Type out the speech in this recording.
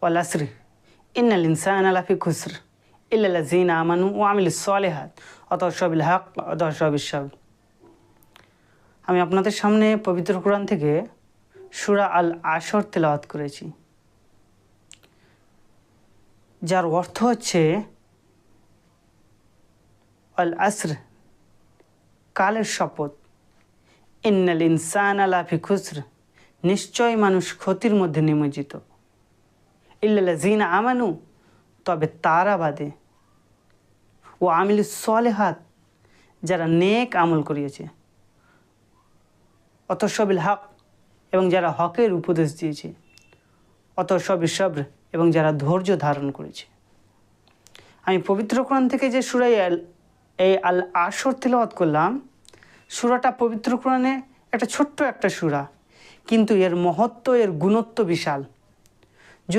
ওয়াল আসরি ইন্নাল ইনসানা লাফি খুসর ইল্লাল্লাযিনা আমানু ওয়া আমিলুস সলিহাত ওয়া তাওয়াসাউ বিল হক ওয়া তাওয়াসাউ বিস সাবর। আমি আপনাদের সামনে পবিত্র কোরআন থেকে সূরা আল আসর তেলাওয়াত করেছি, যার অর্থ হচ্ছে আল আসর, কালের শপথ। ইন্নাল ইনসানা লাফি খুসর, নিশ্চয় মানুষ ক্ষতির মধ্যে নিমজ্জিত। ইল্লাল্লাযিনা আমানু, তবে তারা বাদে। ও আমিলুস সলিহাত, যারা নেক আমল করিয়েছে। ওয়াতাওয়াসাউ বিল হক, এবং যারা হকের উপদেশ দিয়েছে। ওয়াতাওয়াসাউ বিস সাবর, এবং যারা ধৈর্য ধারণ করেছে। আমি পবিত্র কোরআন থেকে যে সূরা এই আল আসর তেলাওয়াত করলাম, সূরাটা পবিত্র কোরআনে একটা ছোট্ট একটা সূরা, কিন্তু এর মহত্ব, এর গুণত্ব বিশাল।